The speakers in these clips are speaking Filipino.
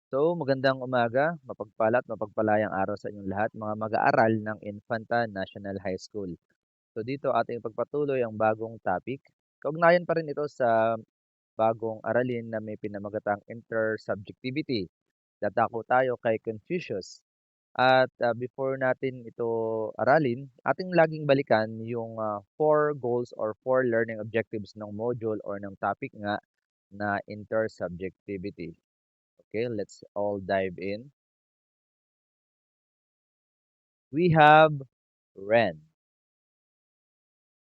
So, magandang umaga, mapagpala at mapagpalayang araw sa inyong lahat, mga mag-aaral ng Infanta National High School. So, dito ating pagpatuloy ang bagong topic. Kaugnayan pa rin ito sa bagong aralin na may pinamagatang intersubjectivity. Dadako tayo kay Confucius. At before natin ito aralin, ating laging balikan yung four goals or four learning objectives ng module or ng topic nga na intersubjectivity. Okay, let's all dive in. We have Ren.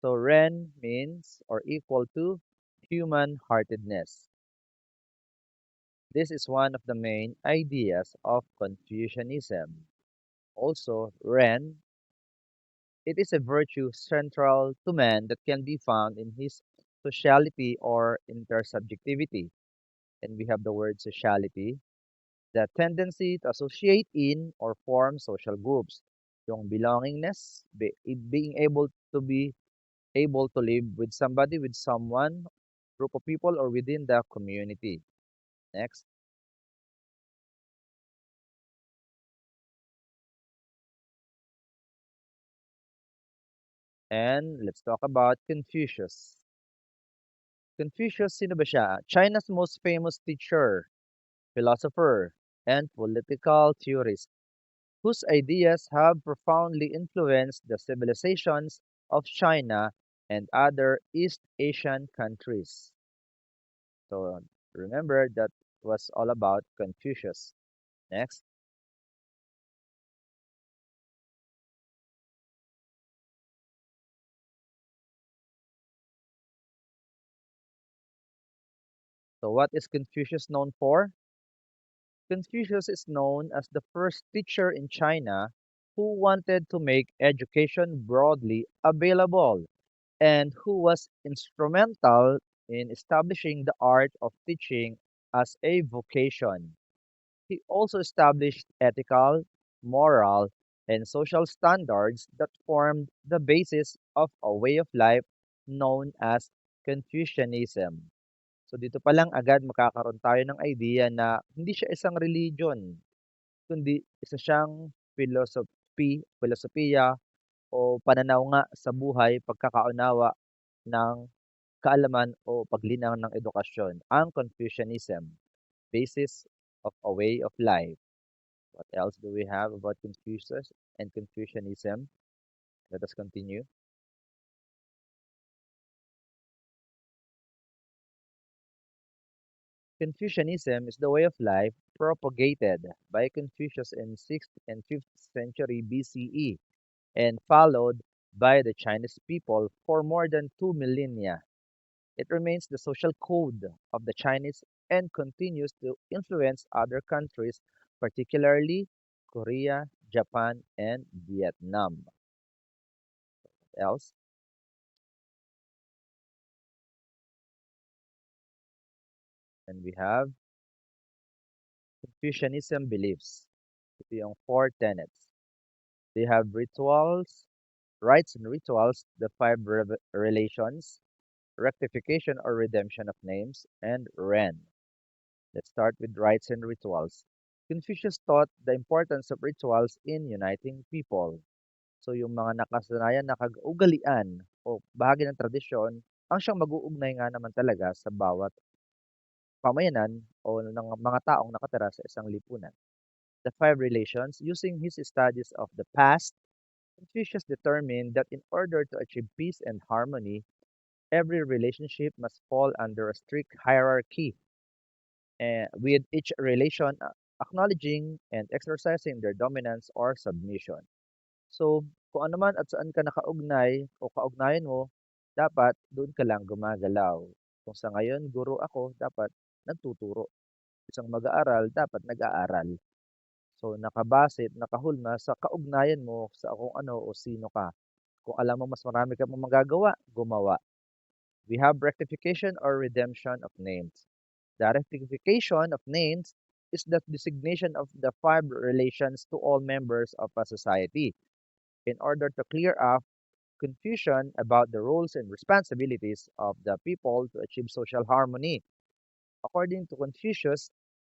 So Ren means or equal to human-heartedness. This is one of the main ideas of Confucianism. Also, Ren, it is a virtue central to man that can be found in his sociality or intersubjectivity. And we have the word sociality, the tendency to associate in or form social groups. Yung belongingness, being able to live with somebody, with someone, group of people, or within the community. Next. And let's talk about Confucius. Confucius, sino ba siya? China's most famous teacher, philosopher, and political theorist, whose ideas have profoundly influenced the civilizations of China and other East Asian countries. So remember that was all about Confucius. Next. So what is Confucius known for? Confucius is known as the first teacher in China who wanted to make education broadly available and who was instrumental in establishing the art of teaching as a vocation. He also established ethical, moral, and social standards that formed the basis of a way of life known as Confucianism. So dito pa lang agad makakaroon tayo ng idea na hindi siya isang religion, kundi isa siyang filosofiya o pananaw nga sa buhay, pagkakaunawa ng kaalaman o paglinang ng edukasyon, ang Confucianism, basis of a way of life. What else do we have about Confucius and Confucianism? Let us continue. Confucianism is the way of life propagated by Confucius in 6th and 5th century BCE and followed by the Chinese people for more than 2 millennia. It remains the social code of the Chinese and continues to influence other countries, particularly Korea, Japan, and Vietnam. What else? And we have Confucianism beliefs. Ito yung four tenets. They have rituals, rites and rituals, the five relations, rectification or redemption of names, and Ren. Let's start with rites and rituals. Confucius taught the importance of rituals in uniting people. So yung mga nakasanayan na ugalian o bahagi ng tradisyon, ang siyang mag-uugnay nga naman talaga sa bawat pamayanan o ng mga taong nakatira sa isang lipunan. The five relations, using his studies of the past, Confucius determined that in order to achieve peace and harmony, every relationship must fall under a strict hierarchy, with each relation acknowledging and exercising their dominance or submission. So, kung ano man at saan ka nakaugnay o kaugnayan mo, dapat doon ka lang gumagalaw. Kung sa ngayon, guro ako, dapat nagtuturo. Isang mag-aaral, dapat nag-aaral. So, nakabase, nakahulma sa kaugnayan mo sa kung ano o sino ka. Kung alam mo mas marami ka pang magagawa, gumawa. We have rectification or redemption of names. The rectification of names is the designation of the five relations to all members of a society in order to clear up confusion about the roles and responsibilities of the people to achieve social harmony. According to Confucius,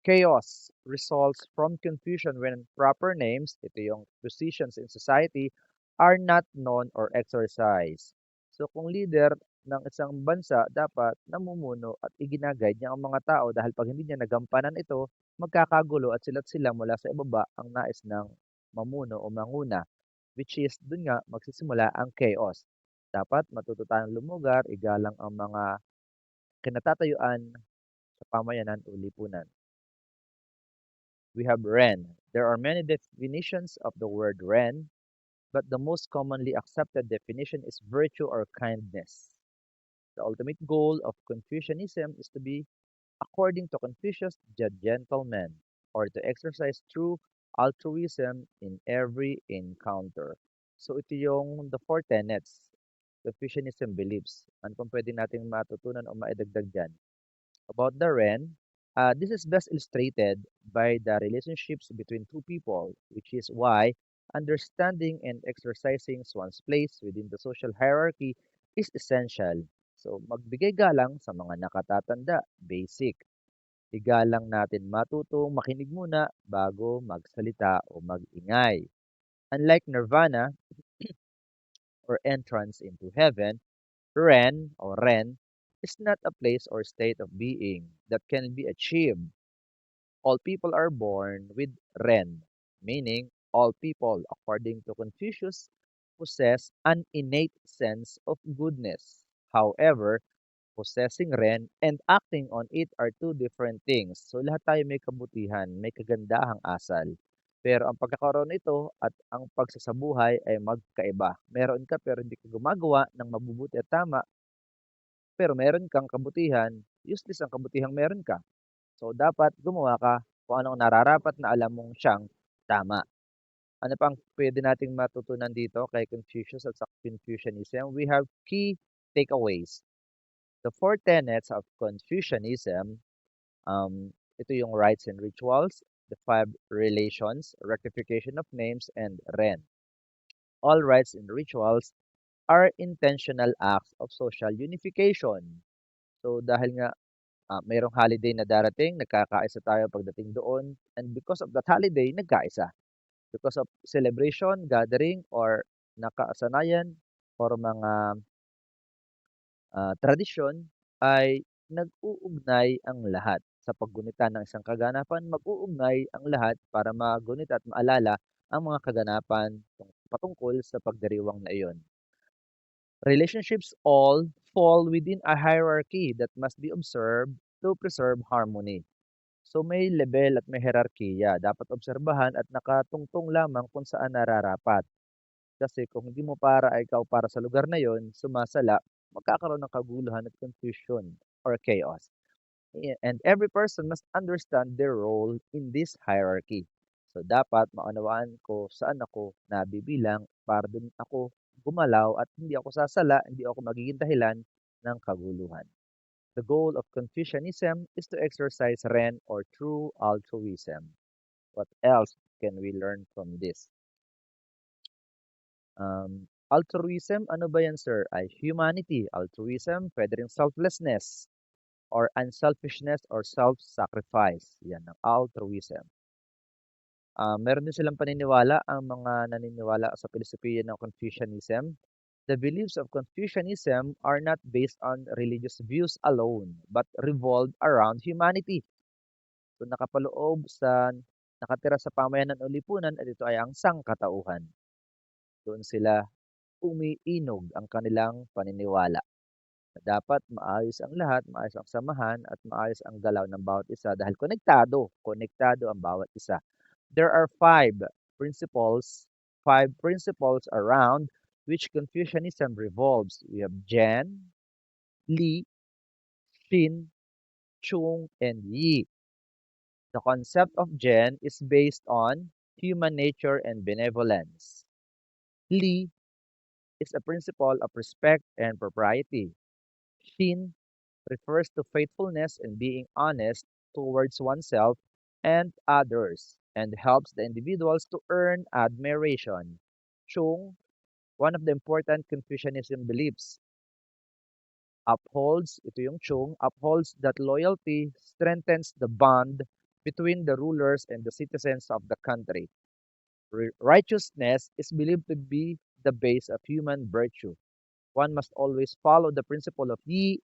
Chaos results from confusion when proper names, ito yung positions in society, are not known or exercised. So kung leader ng isang bansa, dapat namumuno at iginaguide niya ang mga tao dahil pag hindi niya nagampanan ito, magkakagulo at sila't sila mula sa ibaba ang nais ng mamuno o manguna, which is dun nga magsisimula ang chaos. Dapat matuto tayong lumugar, igalang ang mga kinatatayuan sa pamayanan o lipunan. We have Ren. There are many definitions of the word Ren, but the most commonly accepted definition is virtue or kindness. The ultimate goal of Confucianism is to be, according to Confucius, the gentleman, or to exercise true altruism in every encounter. So ito yung the four tenets Confucianism beliefs. Ano pang pwede nating matutunan o maidagdag dyan? About the Ren, this is best illustrated by the relationships between two people, which is why understanding and exercising one's place within the social hierarchy is essential. So, magbigay galang sa mga nakatatanda, basic. Igalang natin matutong makinig muna bago magsalita o magingay. Unlike nirvana or entrance into heaven, Ren is not a place or state of being that can be achieved. All people are born with Ren, meaning all people, according to Confucius, possess an innate sense of goodness. However, possessing Ren and acting on it are two different things. So lahat tayo may kabutihan, may kagandahang asal. Pero ang pagkakaroon nito at ang pagsasabuhay ay magkaiba. Meron ka pero hindi ka gumagawa ng mabubuti at tama, pero meron kang kabutihan, useless ang kabutihang meron ka. So, dapat gumawa ka kung anong nararapat na alam mong siyang tama. Ano pang pwede nating matutunan dito kay Confucius at sa Confucianism? We have key takeaways. The four tenets of Confucianism, ito yung rites and rituals, the five relations, rectification of names, and Ren. All rites and rituals are intentional acts of social unification. So dahil nga mayroong holiday na darating, nagkakaisa tayo pagdating doon, and because of that holiday, nagkaisa. Because of celebration, gathering, or nakasanayan, or mga tradisyon, ay nag-uugnay ang lahat. Sa paggunita ng isang kaganapan, mag-uugnay ang lahat para magunita at maalala ang mga kaganapan patungkol sa pagdiriwang na iyon. Relationships all fall within a hierarchy that must be observed to preserve harmony. So may level at may hierarkiya. Dapat obserbahan at nakatungtong lamang kung saan nararapat. Kasi kung hindi mo para ay ikaw para sa lugar na yon, sumasala, magkakaroon ng kaguluhan at confusion or chaos. And every person must understand their role in this hierarchy. So dapat maunawaan ko saan ako nabibilang para dun ako gumalaw at hindi ako sasala, hindi ako magiging dahilan ng kaguluhan. The goal of Confucianism is to exercise Ren or true altruism. What else can we learn from this? Altruism, ano ba yan, sir? Ay humanity. Altruism, pwede rin selflessness or unselfishness or self-sacrifice. Yan ang altruism. Meron din silang paniniwala ang mga naniniwala sa filosofiya ng Confucianism. The beliefs of Confucianism are not based on religious views alone, but revolve around humanity. So nakatira sa pamayanan o lipunan at ito ay ang sangkatauhan. Doon sila umiinog ang kanilang paniniwala. Dapat maayos ang lahat, maayos ang samahan, at maayos ang galaw ng bawat isa dahil konektado ang bawat isa. There are five principles around which Confucianism revolves. We have Jen, Li, Xin, Chung, and Yi. The concept of Jen is based on human nature and benevolence. Li is a principle of respect and propriety. Xin refers to faithfulness and being honest towards oneself and others, and helps the individuals to earn admiration. Chung, one of the important Confucianism beliefs, ito yung Chung, upholds that loyalty strengthens the bond between the rulers and the citizens of the country. Righteousness is believed to be the base of human virtue. One must always follow the principle of ye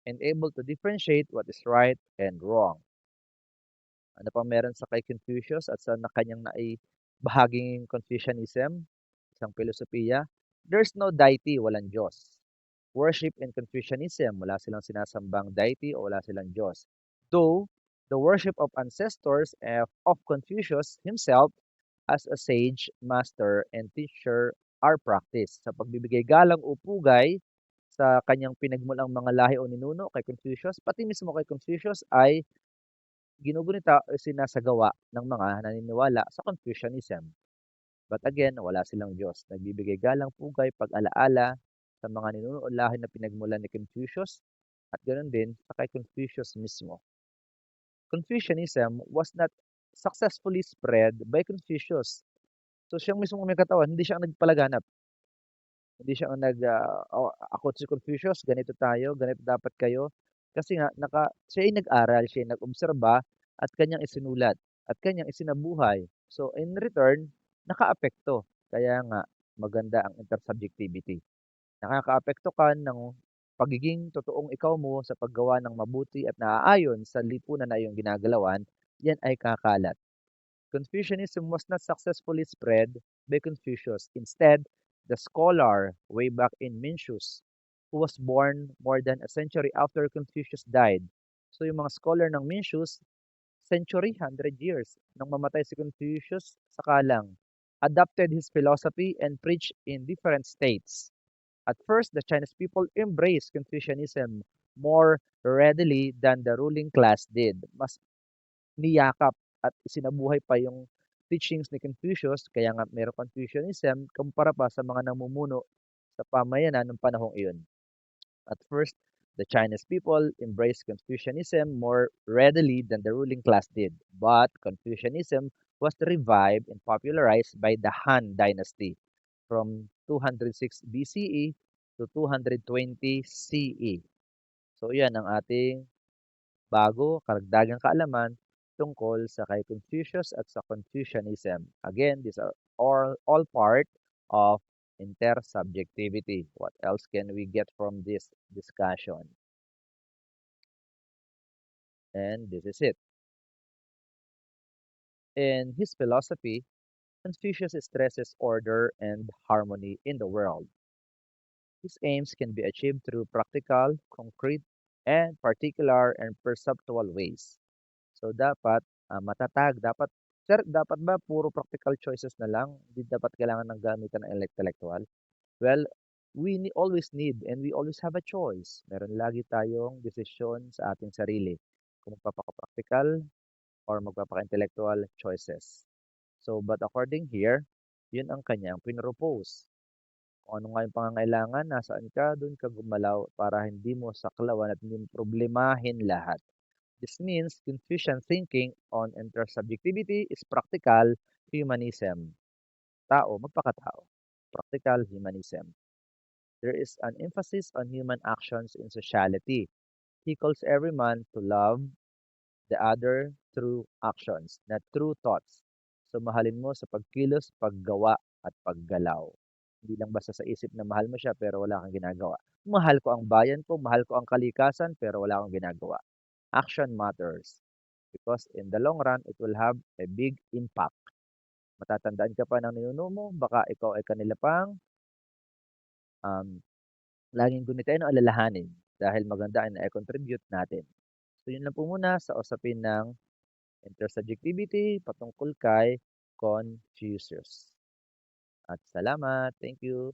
and able to differentiate what is right and wrong. Ano pang meron sa kay Confucius at sa kanyang naibahaging Confucianism, isang filosofiya? There's no deity, walang Diyos. Worship in Confucianism, wala silang sinasambang deity o wala silang Diyos. Though, the worship of ancestors of Confucius himself as a sage, master, and teacher are practiced. Sa pagbibigay galang o pugay sa kanyang pinagmulang mga lahi o ninuno kay Confucius, pati mismo kay Confucius ay ginugunita o sinasagawa ng mga naniniwala sa Confucianism. But again, wala silang Diyos. Nagbibigay galang pugay, pag-alaala sa mga ninuno o lahi na pinagmulan ni Confucius at ganoon din sa kay Confucius mismo. Confucianism was not successfully spread by Confucius. So siyang mismo may katawan, hindi siya ang nagpalaganap. Hindi siya ang ako si Confucius, ganito tayo, ganito dapat kayo. Kasi nga, siya ay nag-aral, siya ay nag-obserba, at kanyang isinulat, at kanyang isinabuhay. So, in return, nakaapekto. Kaya nga, maganda ang intersubjectivity. Nakakaapekto ka ng pagiging totoong ikaw mo sa paggawa ng mabuti at naaayon sa lipunan na iyong ginagalawan, yan ay kakalat. Confucianism was not successfully spread by Confucius. Instead, the scholar way back in Mencius, who was born more than a century after Confucius died. So yung mga scholar ng Mencius, century, 100 years, nang mamatay si Confucius, saka lang, adopted his philosophy and preached in different states. At first, the Chinese people embraced Confucianism more readily than the ruling class did. Mas niyakap at isinabuhay pa yung teachings ni Confucius, kaya nga mayroong Confucianism kumpara pa sa mga namumuno sa pamayanan ng panahong iyon. At first, the Chinese people embraced Confucianism more readily than the ruling class did, but Confucianism was revived and popularized by the Han Dynasty from 206 BCE to 220 CE. So yan ang ating bago, karagdagang kaalaman tungkol sa kay Confucius at sa Confucianism. Again, these are all part of intersubjectivity. What else can we get from this discussion? And this is it. In his philosophy, Confucius stresses order and harmony in the world. His aims can be achieved through practical, concrete, and particular and perceptual ways. So dapat matatag, dapat ba puro practical choices na lang? Hindi dapat kailangan ng gamitan ng intellectual? Well, always need and we always have a choice. Meron lagi tayong desisyon sa ating sarili kung magpapaka-practical or magpapaka-intellectual choices. So, but according here, yun ang kanyang pinropose. Kung ano nga yung pangangailangan, nasaan ka, dun ka gumalaw para hindi mo saklawan at hindi mo problemahin lahat. This means Confucian thinking on intersubjectivity is practical humanism. Tao, magpakatao. Practical humanism. There is an emphasis on human actions in sociality. He calls every man to love the other through actions, not through thoughts. So mahalin mo sa pagkilos, paggawa, at paggalaw. Hindi lang basta sa isip na mahal mo siya pero wala kang ginagawa. Mahal ko ang bayan ko, mahal ko ang kalikasan pero wala akong ginagawa. Action matters because in the long run, it will have a big impact. Matatandaan ka pa ng ninuno mo, baka ikaw ay kanila pang um, laging gunitain o alalahanin dahil maganda ang na-contribute natin. So yun lang po muna sa usapin ng intersubjectivity patungkol kay Confucius. At salamat. Thank you.